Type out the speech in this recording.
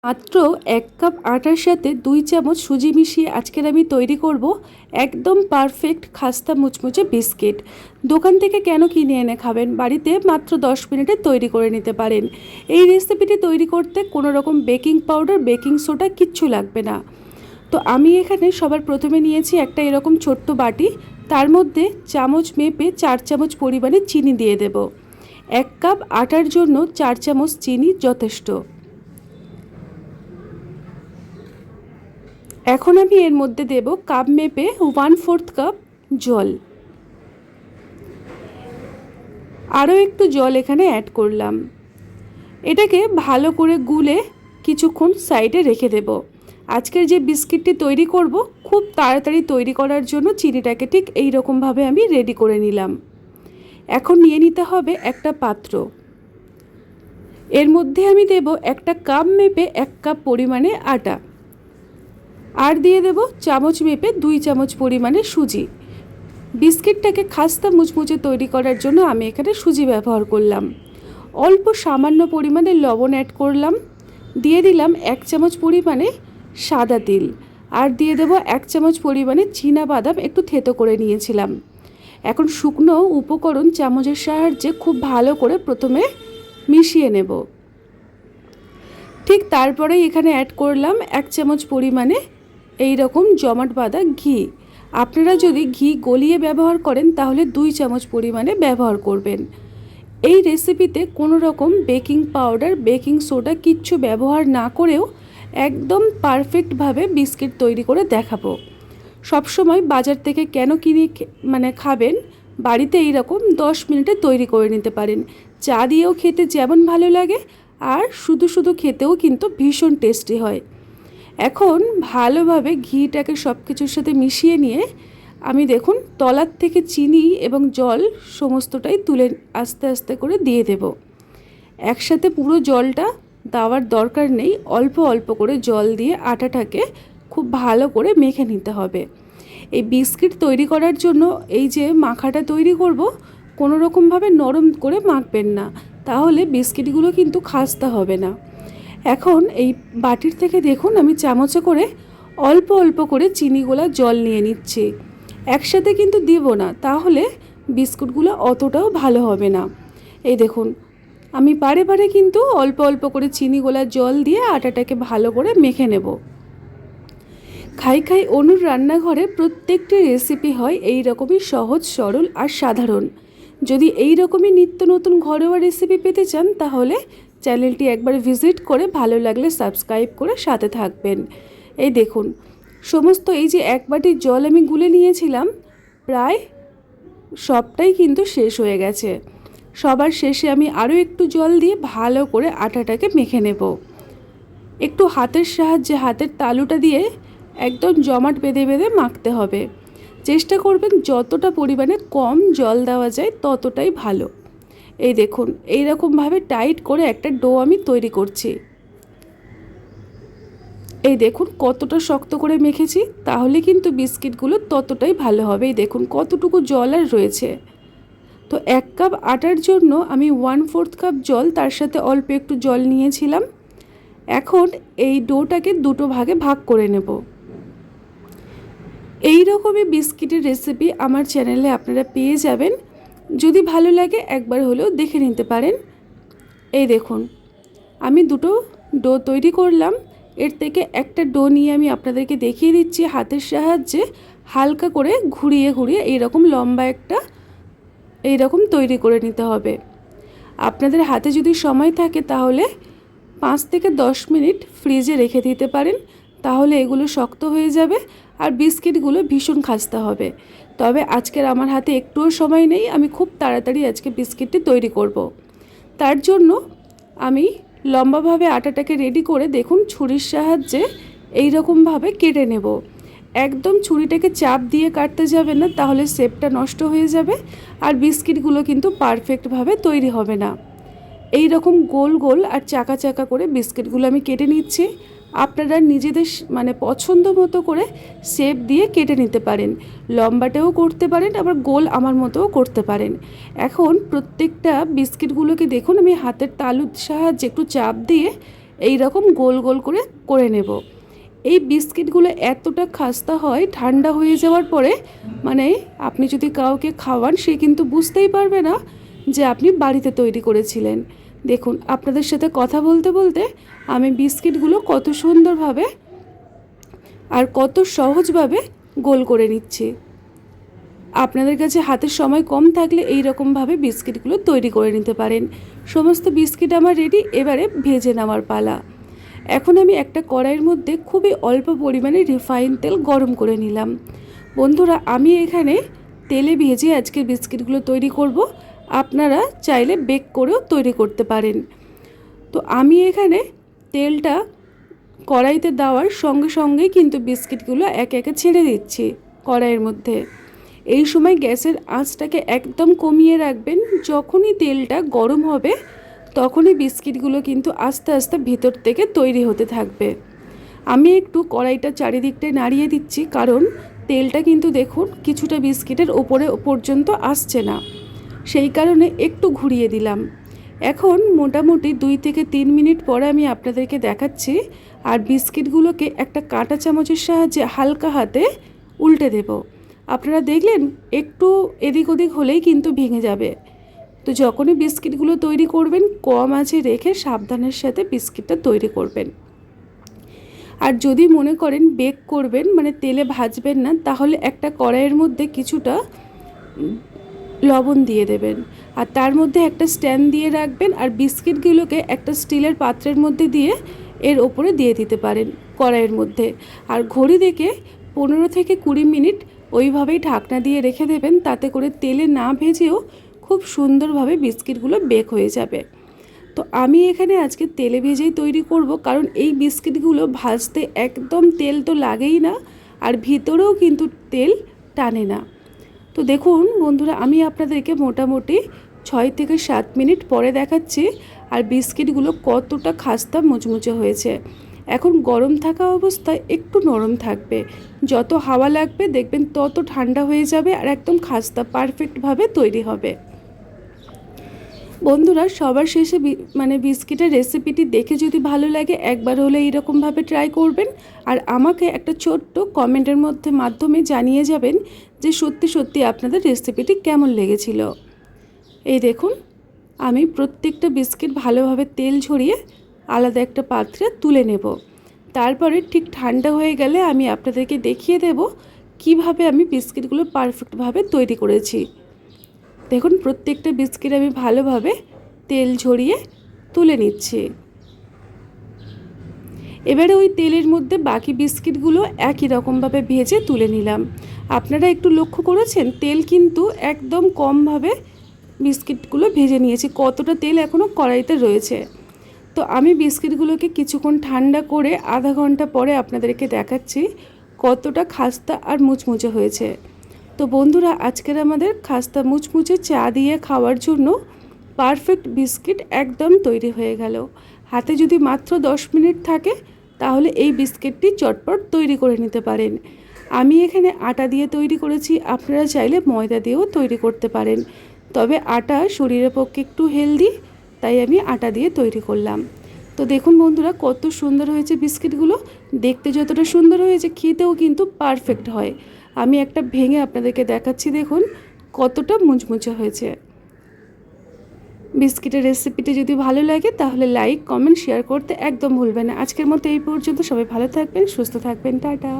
মাত্র 1 কাপ আটার সাথে 2 চামচ সুজি মিশিয়ে আজকের আমি তৈরি করব একদম পারফেক্ট খাস্তা মুচমুচে বিস্কিট। দোকান থেকে কেন কিনে এনে খাবেন, বাড়িতে মাত্র 10 মিনিটে তৈরি করে নিতে পারেন। এই রেসিপিটি তৈরি করতে কোনো রকম বেকিং পাউডার, বেকিং সোডা কিচ্ছু লাগবে না। তো আমি এখানে সবার প্রথমে নিয়েছি একটা এরকম ছোট্ট বাটি, তার মধ্যে চামচ মেপে 4 চামচ পরিমাণে চিনি দিয়ে দেব। 1 কাপ আটার জন্য 4 চামচ চিনি যথেষ্ট। এখন আমি এর মধ্যে দেব কাপ মেপে 1/4 কাপ জল। আরও একটু জল এখানে অ্যাড করলাম। এটাকে ভালো করে গুলে কিছুক্ষণ সাইডে রেখে দেব। আজকের যে বিস্কিটটি তৈরি করব খুব তাড়াতাড়ি তৈরি করার জন্য চিনিটাকে ঠিক এই রকমভাবে আমি রেডি করে নিলাম। এখন নিয়ে নিতে হবে একটা পাত্র। এর মধ্যে আমি দেব একটা কাপ মেপে 1 কাপ পরিমাণে আটা, আর দিয়ে দেব চামচ মেপে 2 চামচ পরিমাণে সুজি। বিস্কিটটাকে খাস্তা মুচমুচে তৈরি করার জন্য আমি এখানে সুজি ব্যবহার করলাম। অল্প সামান্য পরিমাণে লবণ অ্যাড করলাম। দিয়ে দিলাম 1 চামচ পরিমাণে সাদা তিল, আর দিয়ে দেব 1 চামচ পরিমাণে বাদাম একটু থেতো করে নিয়েছিলাম। এখন শুকনো উপকরণ চামচের সাহায্যে খুব ভালো করে প্রথমে মিশিয়ে নেব। ঠিক তারপরেই এখানে অ্যাড করলাম 1 চামচ পরিমাণে এই রকম জমাট বাঁধা ঘি। আপনারা যদি ঘি গলিয়ে ব্যবহার করেন তাহলে 2 চামচ পরিমাণে ব্যবহার করবেন। এই রেসিপিতে কোনো রকম বেকিং পাউডার, বেকিং সোডা কিচ্ছু ব্যবহার না করেও একদম পারফেক্টভাবে বিস্কিট তৈরি করে দেখাবো। সবসময় বাজার থেকে কেন কিনে খাবেন, বাড়িতে এইরকম 10 মিনিটে তৈরি করে নিতে পারেন। চা দিয়েও খেতে যেমন ভালো লাগে, আর শুধু শুধু খেতেও কিন্তু ভীষণ টেস্টি হয়। এখন ভালোভাবে ঘিটাকে সব কিছুর সাথে মিশিয়ে নিয়ে আমি দেখুন তলার থেকে চিনি এবং জল সমস্তটাই তুলে আস্তে আস্তে করে দিয়ে দেব। একসাথে পুরো জলটা দেওয়ার দরকার নেই, অল্প অল্প করে জল দিয়ে আটাটাকে খুব ভালো করে মেখে নিতে হবে। এই বিস্কিট তৈরি করার জন্য এই যে মাখাটা তৈরি করব, কোনো রকমভাবে নরম করে মাখবেন না, তাহলে বিস্কিটগুলো কিন্তু খাস্তা হবে না। এখন এই বাটির থেকে দেখুন আমি চামচে করে অল্প অল্প করে চিনিগুলা জল নিয়ে নিচ্ছি। একসাথে কিন্তু দিব না, তাহলে বিস্কুটগুলো অতটাও ভালো হবে না। এই দেখুন আমি বারে বারে কিন্তু অল্প অল্প করে চিনিগুলা জল দিয়ে আটাটাকে ভালো করে মেখে নেব। খাই খাই অনুর রান্নাঘরে প্রত্যেকটি রেসিপি হয় এই রকমই সহজ, সরল আর সাধারণ। যদি এই রকমই নিত্য নতুন ঘরোয়া রেসিপি পেতে চান তাহলে চ্যানেলটি একবার ভিজিট করে ভালো লাগলে সাবস্ক্রাইব করে সাথে থাকবেন। এই দেখুন সমস্ত এই যে 1 বাটি জল আমি গুলে নিয়েছিলাম, প্রায় সবটাই কিন্তু শেষ হয়ে গেছে। সবার শেষে আমি আরও একটু জল দিয়ে ভালো করে আটাটাকে মেখে নেব। একটু হাতের সাহায্যে, হাতের তালুটা দিয়ে একদম জমাট বেঁধে বেঁধে মাখতে হবে। চেষ্টা করবেন যতটা পরিমাণে কম জল দেওয়া যায় ততটাই ভালো। এই দেখুন এই রকমভাবে টাইট করে একটা ডো আমি তৈরি করছি। এই দেখুন কতটা শক্ত করে মেখেছি, তাহলে কিন্তু বিস্কিটগুলো ততটাই ভালো হবে। এই দেখুন কতটুকু জল আর রয়েছে। তো 1 কাপ আটার জন্য আমি 1/4 কাপ জল, তার সাথে অল্প একটু জল নিয়েছিলাম। এখন এই ডোটাকে দুটো ভাগে ভাগ করে নেব। এই রকমই বিস্কিটের রেসিপি আমার চ্যানেলে আপনারা পেয়ে যাবেন। যদি ভালো লাগে একবার হলেও দেখে নিতে পারেন। এই দেখুন আমি দুটো ডো তৈরি করলাম। এর থেকে একটা ডো নিয়ে আমি আপনাদেরকে দেখিয়ে দিচ্ছি। হাতের সাহায্যে হালকা করে ঘুরিয়ে ঘুরিয়ে এইরকম লম্বা একটা এইরকম তৈরি করে নিতে হবে। আপনাদের হাতে যদি সময় থাকে তাহলে 5 থেকে 10 মিনিট ফ্রিজে রেখে দিতে পারেন, তাহলে এগুলো শক্ত হয়ে যাবে আর বিস্কিটগুলো ভীষণ খাস্তা হবে। তবে আজকের আমার হাতে একটুও সময় নেই, আমি খুব তাড়াতাড়ি আজকে বিস্কিটটি তৈরি করব। তার জন্য আমি লম্বাভাবে আটাটাকে রেডি করে দেখুন ছুরির সাহায্যে এই রকমভাবে কেটে নেব। একদম ছুরিটাকে চাপ দিয়ে কাটতে যাবে না, তাহলে শেপটা নষ্ট হয়ে যাবে আর বিস্কিটগুলো কিন্তু পারফেক্টভাবে তৈরি হবে না। এই রকম গোল গোল আর চাকা চাকা করে বিস্কিটগুলো আমি কেটে নিচ্ছি। আপনারা নিজেদের পছন্দ মতো করে শেপ দিয়ে কেটে নিতে পারেন। লম্বাটাও করতে পারেন, আবার গোল আমার মতোও করতে পারেন। এখন প্রত্যেকটা বিস্কিটগুলোকে দেখুন আমি হাতের তালুর সাহায্যে একটু চাপ দিয়ে এই রকম গোল গোল করে করে নেব। এই বিস্কিটগুলো এতটা খাস্তা হয়, ঠান্ডা হয়ে যাওয়ার পরে মানে আপনি যদি কাউকে খাওয়ান সে কিন্তু বুঝতেই পারবে না যে আপনি বাড়িতে তৈরি করেছিলেন। দেখুন, আপনাদের সাথে কথা বলতে বলতে আমি বিস্কিটগুলো কত সুন্দরভাবে আর কত সহজভাবে গোল করে নিচ্ছি। আপনাদের কাছে হাতের সময় কম থাকলে এই রকমভাবে বিস্কিটগুলো তৈরি করে নিতে পারেন। সমস্ত বিস্কিট আমার রেডি, এবারে ভেজে নেওয়ার পালা। এখন আমি একটা কড়াইয়ের মধ্যে খুবই অল্প পরিমাণে রিফাইন তেল গরম করে নিলাম। বন্ধুরা, আমি এখানে তেলে ভেজে আজকে বিস্কিটগুলো তৈরি করব। আপনারা চাইলে বেক করেও তৈরি করতে পারেন। তো আমি এখানে তেলটা কড়াইতে দেওয়ার সঙ্গে সঙ্গেই কিন্তু বিস্কিটগুলো একে একে ছেড়ে দিচ্ছি কড়াইয়ের মধ্যে। এই সময় গ্যাসের আঁচটাকে একদম কমিয়ে রাখবেন। যখনই তেলটা গরম হবে তখনই বিস্কিটগুলো কিন্তু আস্তে আস্তে ভিতর থেকে তৈরি হতে থাকবে। আমি একটু কড়াইটা চারিদিকটায় নাড়িয়ে দিচ্ছি, কারণ তেলটা কিন্তু দেখুন কিছুটা বিস্কিটের ওপরে পর্যন্ত আসছে না, সেই কারণে একটু ঘুরিয়ে দিলাম। এখন মোটামুটি 2 থেকে 3 মিনিট পরে আমি আপনাদেরকে দেখাচ্ছি। আর বিস্কিটগুলোকে একটা কাঁটা চামচের সাহায্যে হালকা হাতে উল্টে দেব। আপনারা দেখলেন একটু এদিক ওদিক হলেই কিন্তু ভেঙে যাবে। তো যখনই বিস্কিটগুলো তৈরি করবেন কম আঁচে রেখে সাবধানের সাথে বিস্কিটটা তৈরি করবেন। আর যদি মনে করেন বেক করবেন মানে তেলে ভাজবেন না, তাহলে একটা কড়াইয়ের মধ্যে কিছুটা লবণ দিয়ে দেবেন আর তার মধ্যে একটা স্ট্যান্ড দিয়ে রাখবেন। আর বিস্কিটগুলোকে একটা স্টিলের পাত্রের মধ্যে দিয়ে এর ওপরে দিয়ে দিতে পারেন কড়াইয়ের মধ্যে। আর ঘড়ি দেখে 15 থেকে 20 মিনিট ওইভাবেই ঢাকনা দিয়ে রেখে দেবেন। তাতে করে তেলে না ভেজেও খুব সুন্দরভাবে বিস্কিটগুলো বেক হয়ে যাবে। তো আমি এখানে আজকে তেলে ভেজেই তৈরি করব, কারণ এই বিস্কিটগুলো ভাজতে একদম তেল তো লাগেই না আর ভিতরেও কিন্তু তেল টানে না। তো দেখুন বন্ধুরা, আমি আপনাদেরকে মোটামুটি 6 থেকে 7 মিনিট পরে দেখাচ্ছি আর বিস্কিটগুলো কতটা খাস্তা মুচমুচে হয়েছে। এখন গরম থাকা অবস্থায় একটু নরম থাকবে, যত হাওয়া লাগবে দেখবেন তত ঠান্ডা হয়ে যাবে আর একদম খাস্তা পারফেক্টভাবে তৈরি হবে। বন্ধুরা, সবার শেষে বিস্কিটের রেসিপিটি দেখে যদি ভালো লাগে একবার হলে এইরকমভাবে ট্রাই করবেন। আর আমাকে একটা ছোট্ট কমেন্টের মাধ্যমে জানিয়ে যাবেন যে সত্যি সত্যি আপনাদের রেসিপিটি কেমন লেগেছিল। এই দেখুন, আমি প্রত্যেকটা বিস্কিট ভালোভাবে তেল ঝরিয়ে আলাদা একটা পাত্রে তুলে নেব। তারপরে ঠিক ঠান্ডা হয়ে গেলে আমি আপনাদেরকে দেখিয়ে দেব কিভাবে আমি বিস্কিটগুলো পারফেক্টভাবে তৈরি করেছি। দেখুন, প্রত্যেকটা বিস্কিট আমি ভালোভাবে তেল ঝরিয়ে তুলে নিচ্ছি। এবারে ওই তেলের মধ্যে বাকি বিস্কিটগুলো একই রকমভাবে ভেজে তুলে নিলাম। আপনারা একটু লক্ষ্য করেছেন তেল কিন্তু একদম কমভাবে বিস্কিটগুলো ভেজে নিয়েছি, কতটা তেল এখনও কড়াইতে রয়েছে। তো আমি বিস্কিটগুলোকে কিছুক্ষণ ঠান্ডা করে আধা ঘন্টা পরে আপনাদেরকে দেখাচ্ছি কতটা খাস্তা আর মুচমুচে হয়েছে। তো বন্ধুরা, আজকের আমাদের খাস্তা মুচমুচে চা দিয়ে খাওয়ার জন্য পারফেক্ট বিস্কিট একদম তৈরি হয়ে গেল। হাতে যদি মাত্র 10 মিনিট থাকে তাহলে এই বিস্কিটটি চটপট তৈরি করে নিতে পারেন। আমি এখানে আটা দিয়ে তৈরি করেছি, আপনারা চাইলে ময়দা দিয়েও তৈরি করতে পারেন। তবে আটা শরীরের পক্ষে একটু হেলদি, তাই আমি আটা দিয়ে তৈরি করলাম। তো দেখুন বন্ধুরা, কত সুন্দর হয়েছে বিস্কিটগুলো। দেখতে যতটা সুন্দর হয়েছে খেতেও কিন্তু পারফেক্ট হয়। আমি একটা ভেঙে আপনাদেরকে দেখাচ্ছি, দেখুন কতটা মুচমুচে হয়েছে। বিস্কিটের রেসিপিটি যদি ভালো লাগে তাহলে লাইক, কমেন্ট, শেয়ার করতে একদম ভুলবেন না। আজকের মতো এই পর্যন্ত। সবাই ভালো থাকবেন, সুস্থ থাকবেন, টাটা।